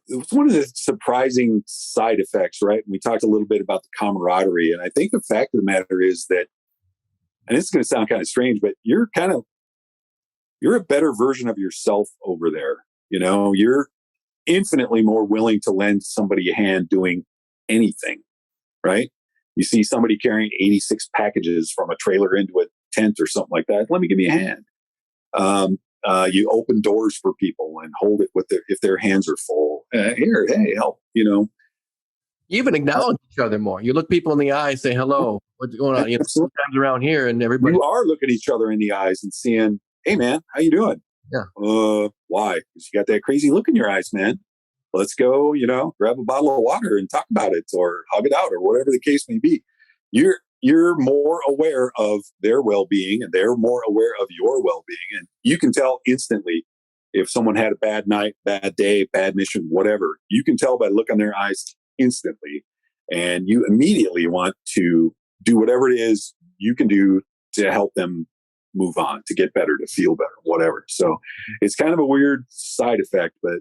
it's one of the surprising side effects, right? We talked a little bit about the camaraderie. And I think the fact of the matter is that, and it's going to sound kind of strange, but you're a better version of yourself over there. You're infinitely more willing to lend somebody a hand doing anything, right? You see somebody carrying 86 packages from a trailer into a tent or something like that. Let me give you a hand. You open doors for people and hold it if their hands are full. Here, hey, help. You even acknowledge each other more. You look people in the eye, say hello. What's going on? Sometimes around here, and everybody. You are looking each other in the eyes and seeing, hey man, how you doing? Yeah. Why? Because you got that crazy look in your eyes, man. Let's go, grab a bottle of water and talk about it, or hug it out, or whatever the case may be. You're more aware of their well-being, and they're more aware of your well-being. And you can tell instantly if someone had a bad night, bad day, bad mission, whatever. You can tell by the look on their eyes instantly. And you immediately want to do whatever it is you can do to help them move on, to get better, to feel better, whatever. So it's kind of a weird side effect, but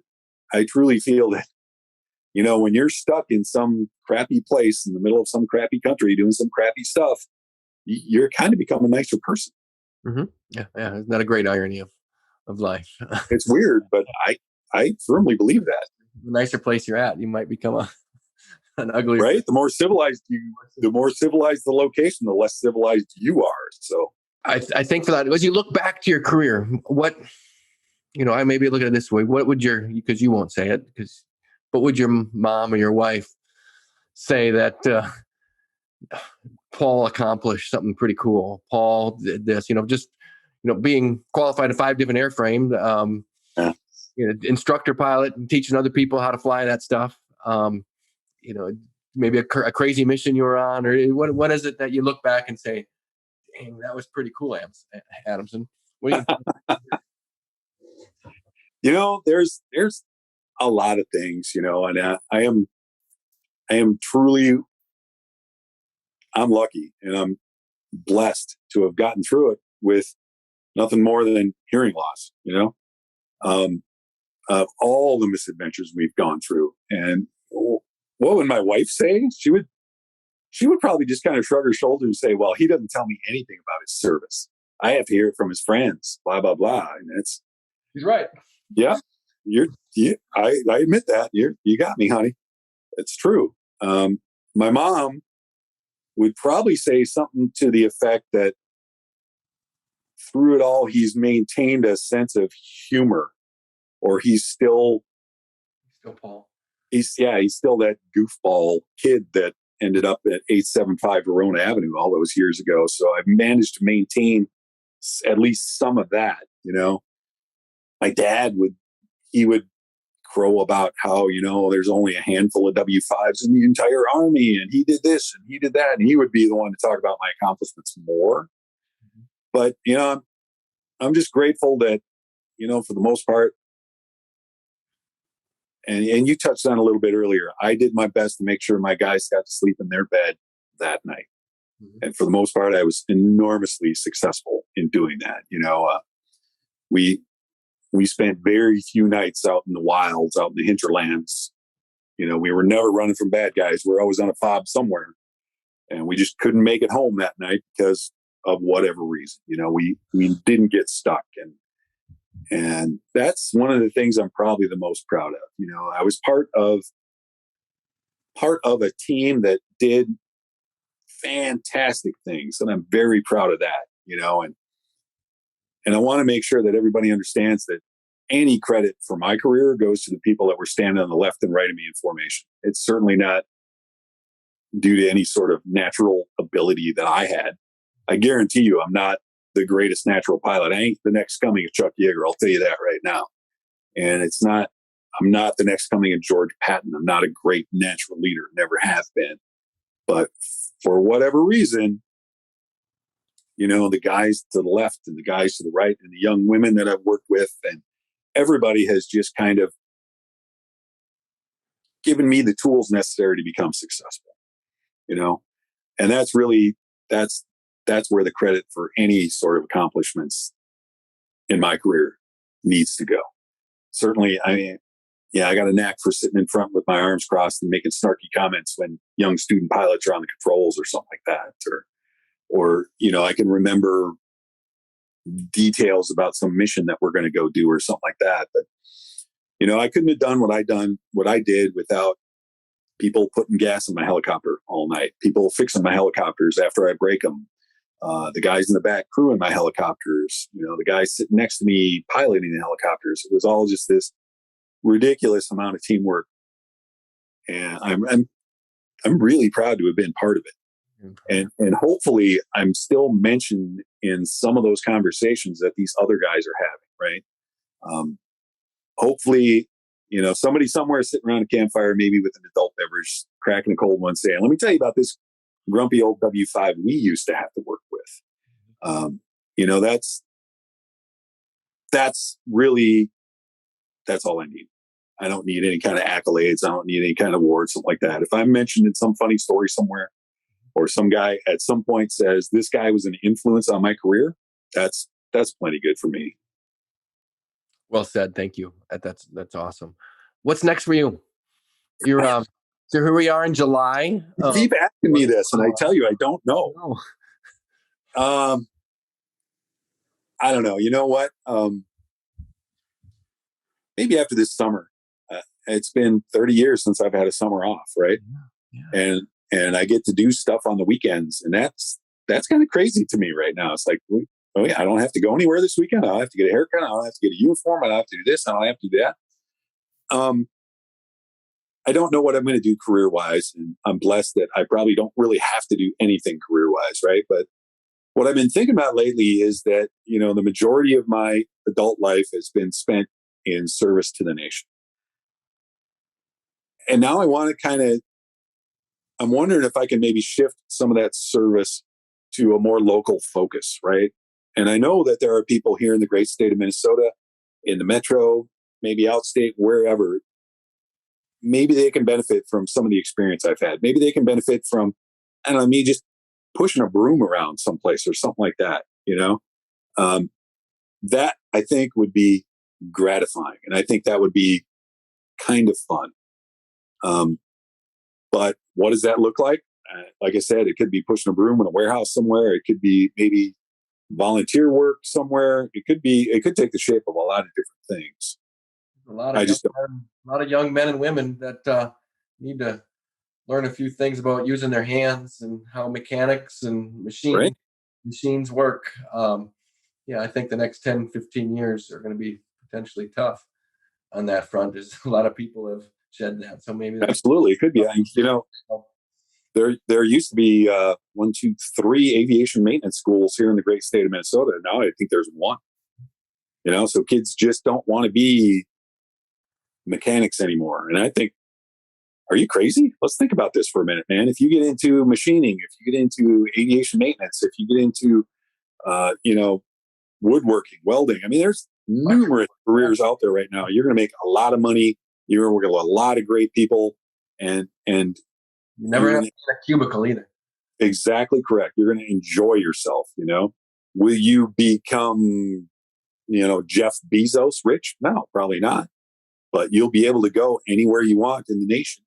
I truly feel that, when you're stuck in some crappy place in the middle of some crappy country doing some crappy stuff, you're kind of become a nicer person. Mm-hmm. Yeah. Isn't that a great irony of life? It's weird, but I firmly believe that. The nicer place you're at, you might become an uglier. Right? The more civilized the location, the less civilized you are. So I think for that, as you look back to your career, what, I maybe look at it this way. What would because you won't say it, but would your mom or your wife say that Paul accomplished something pretty cool? Paul did this, being qualified in 5 different airframes, instructor pilot and teaching other people how to fly that stuff. Maybe a crazy mission you were on, or what is it that you look back and say, dang, that was pretty cool, Adamson? What do you there's a lot of things, and I am truly, I'm lucky and I'm blessed to have gotten through it with nothing more than hearing loss, of all the misadventures we've gone through. And what would my wife say? She she would probably just kind of shrug her shoulders and say, well, he doesn't tell me anything about his service. I have to hear it from his friends, blah, blah, blah. And he's right. Yeah. I admit that. You got me, honey. It's true. My mom would probably say something to the effect that through it all, he's maintained a sense of humor, or he's still Paul. He's still that goofball kid that ended up at 875 Verona Avenue all those years ago. So I've managed to maintain at least some of that, My dad would crow about how, there's only a handful of W5s in the entire Army, and he did this and he did that. And he would be the one to talk about my accomplishments more. Mm-hmm. But, I'm just grateful that, for the most part, and you touched on a little bit earlier, I did my best to make sure my guys got to sleep in their bed that night. Mm-hmm. And for the most part, I was enormously successful in doing that. We spent very few nights out in the wilds, out in the hinterlands. We were never running from bad guys. We're always on a fob somewhere. And we just couldn't make it home that night because of whatever reason. We didn't get stuck. And that's one of the things I'm probably the most proud of. I was part of a team that did fantastic things, and I'm very proud of that, and I want to make sure that everybody understands that any credit for my career goes to the people that were standing on the left and right of me in formation. It's certainly not due to any sort of natural ability that I had. I guarantee you I'm not the greatest natural pilot. I ain't the next coming of Chuck Yeager. I'll tell you that right now. And I'm not the next coming of George Patton. I'm not a great natural leader. Never have been. But for whatever reason, the guys to the left and the guys to the right and the young women that I've worked with, and everybody has just kind of given me the tools necessary to become successful, and that's where the credit for any sort of accomplishments in my career needs to go. Certainly, I got a knack for sitting in front with my arms crossed and making snarky comments when young student pilots are on the controls or something like that. Or I can remember details about some mission that we're going to go do or something like that. But, I couldn't have done what I did without people putting gas in my helicopter all night, people fixing my helicopters after I break them, the guys in the back crewing my helicopters, the guys sitting next to me piloting the helicopters. It was all just this ridiculous amount of teamwork. And I'm really proud to have been part of it. And hopefully I'm still mentioned in some of those conversations that these other guys are having, right? Hopefully, somebody somewhere sitting around a campfire, maybe with an adult beverage, cracking a cold one, saying, let me tell you about this grumpy old W5 we used to have to work with. That's all I need. I don't need any kind of accolades. I don't need any kind of awards, something like that. If I'm mentioned in some funny story somewhere, or some guy at some point says this guy was an influence on my career, that's plenty good for me. Well said. Thank you. That's awesome. What's next for you? You're so here we are in July. You keep asking me this, and I tell you I don't know. I don't know. You know what? Maybe after this summer. It's been 30 years since I've had a summer off, right? Yeah. And I get to do stuff on the weekends, and that's kind of crazy to me right now. It's like, oh yeah, I don't have to go anywhere this weekend. I don't have to get a haircut. I don't have to get a uniform. I don't have to do this. I don't have to do that. I don't know what I'm going to do career-wise, and I'm blessed that I probably don't really have to do anything career-wise, right? But what I've been thinking about lately is that, the majority of my adult life has been spent in service to the nation. And now I'm wondering if I can maybe shift some of that service to a more local focus, right? And I know that there are people here in the great state of Minnesota, in the metro, maybe outstate, wherever. Maybe they can benefit from some of the experience I've had. Maybe they can benefit from, I don't know, me just pushing a broom around someplace or something like that, that I think would be gratifying. And I think that would be kind of fun. But what does that look like? Like I said, it could be pushing a broom in a warehouse somewhere. It could be maybe volunteer work somewhere. It could take the shape of a lot of different things. A lot of young men and women that need to learn a few things about using their hands and how mechanics and right? machines work. I think the next 10, 15 years are going to be potentially tough on that front. There's a lot of people have shed that. So maybe that's Absolutely. It could be. There used to be 1, 2, 3 aviation maintenance schools here in the great state of Minnesota. Now I think there's one. So kids just don't want to be mechanics anymore. And I think, are you crazy? Let's think about this for a minute, man. If you get into machining, if you get into aviation maintenance, if you get into, woodworking, welding, I mean, there's numerous careers out there right now. You're going to make a lot of money. You're going to work with a lot of great people, and you never have to be in a cubicle either. Exactly correct. You're going to enjoy yourself. Will you become, Jeff Bezos rich? No, probably not. But you'll be able to go anywhere you want in the nation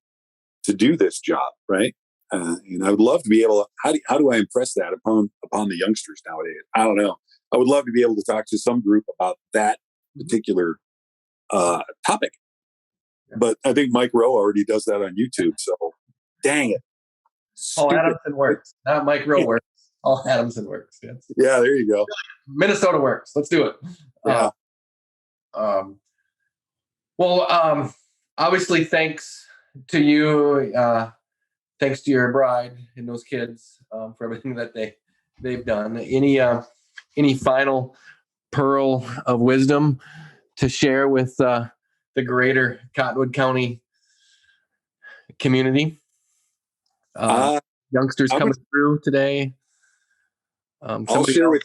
to do this job, right? And I would love to be able to, how do I impress that upon the youngsters nowadays? I don't know. I would love to be able to talk to some group about that particular topic. But I think Mike Rowe already does that on YouTube. So dang it. Paul Adamson works. Not Mike Rowe works. Paul Adamson works. Yes. Yeah, there you go. Minnesota works. Let's do it. Yeah. Obviously, thanks to you. Thanks to your bride and those kids for everything that they've done. Any final pearl of wisdom to share with the greater Cottonwood County community? Youngsters coming through today. I'll share with.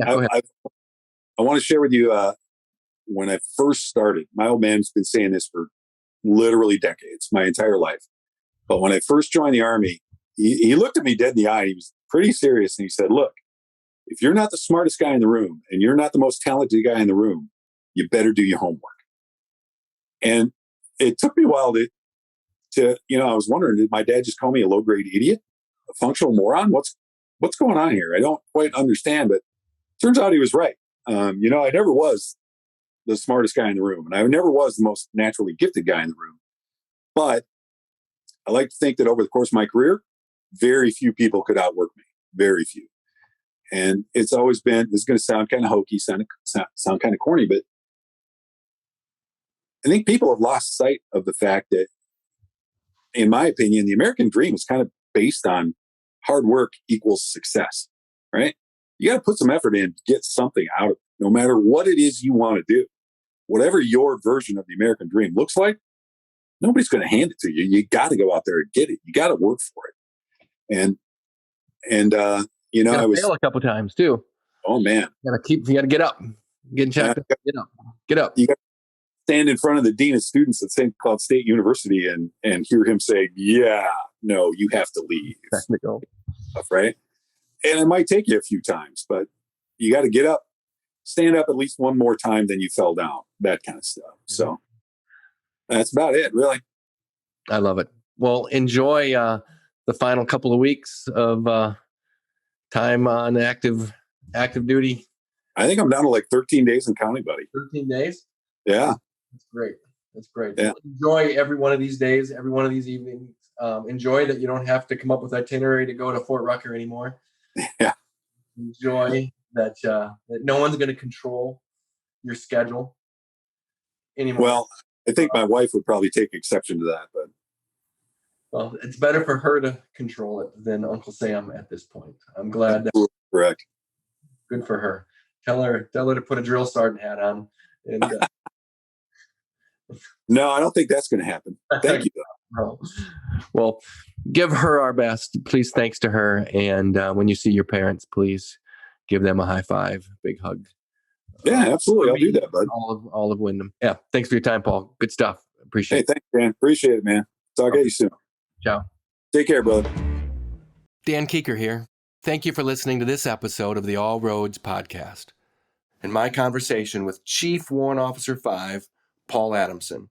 Go ahead. I want to share with you when I first started. My old man's been saying this for literally decades, my entire life. But when I first joined the Army, he looked at me dead in the eye. He was pretty serious, and he said, "Look, if you're not the smartest guy in the room and you're not the most talented guy in the room, you better do your homework." And it took me a while to I was wondering, did my dad just call me a low-grade idiot, a functional moron? What's going on here? I don't quite understand, but turns out he was right. I never was the smartest guy in the room, and I never was the most naturally gifted guy in the room. But I like to think that over the course of my career, very few people could outwork me. Very few. And it's always been, this is going to sound kind of hokey, sound kind of corny, but I think people have lost sight of the fact that, in my opinion, the American dream is kind of based on hard work equals success, right? You got to put some effort in to get something out of it, no matter what it is you want to do. Whatever your version of the American dream looks like, nobody's going to hand it to you. You got to go out there and get it. You got to work for it. I was fail a couple times too. Oh man, you got to get up, get checked. Get up. You got to stand in front of the dean of students at St. Cloud State University and hear him say, "Yeah, no, you have to leave." Technical stuff, right? And it might take you a few times, but you got to get up, stand up at least one more time than you fell down. That kind of stuff. Mm-hmm. So that's about it, really. I love it. Well, enjoy the final couple of weeks of time on active duty. I think I'm down to like 13 days in county, buddy. 13 days? Yeah. That's great. Yeah. Enjoy every one of these days, every one of these evenings. Enjoy that you don't have to come up with itinerary to go to Fort Rucker anymore. Yeah. Enjoy that no one's going to control your schedule anymore. Well, I think my wife would probably take exception to that, but. Well, it's better for her to control it than Uncle Sam at this point. I'm glad. That correct. Good for her. Tell her to put a drill sergeant hat on. And, no, I don't think that's going to happen. Thank you. No. Well, give her our best. Please, thanks to her. And when you see your parents, please give them a high five, big hug. Yeah, absolutely. I'll do that, bud. All of Windom. Yeah. Thanks for your time, Paul. Good stuff. Appreciate it. Hey, thanks, Dan. Appreciate it, man. Talk to you soon. Ciao. Take care, brother. Dan Keeker here. Thank you for listening to this episode of the All Roads podcast and my conversation with Chief Warrant Officer 5, Paul Adamson.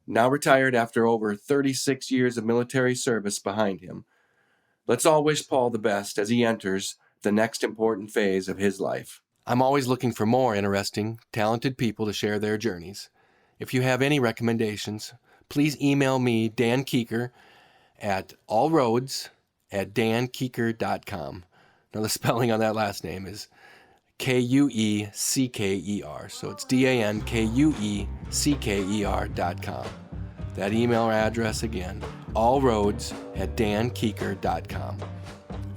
Now retired after over 36 years of military service behind him, Let's all wish Paul the best as he enters the next important phase of his life. I'm always looking for more interesting, talented people to share their journeys. If you have any recommendations, please email me, Dan Keeker, at allroads@dankeeker.com. Now, the spelling on that last name is Kuecker, so it's DANKUECKER.com. That email address again, allroads@dankeeker.com.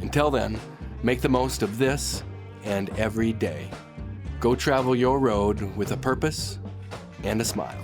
Until then, make the most of this and every day. Go travel your road with a purpose and a smile.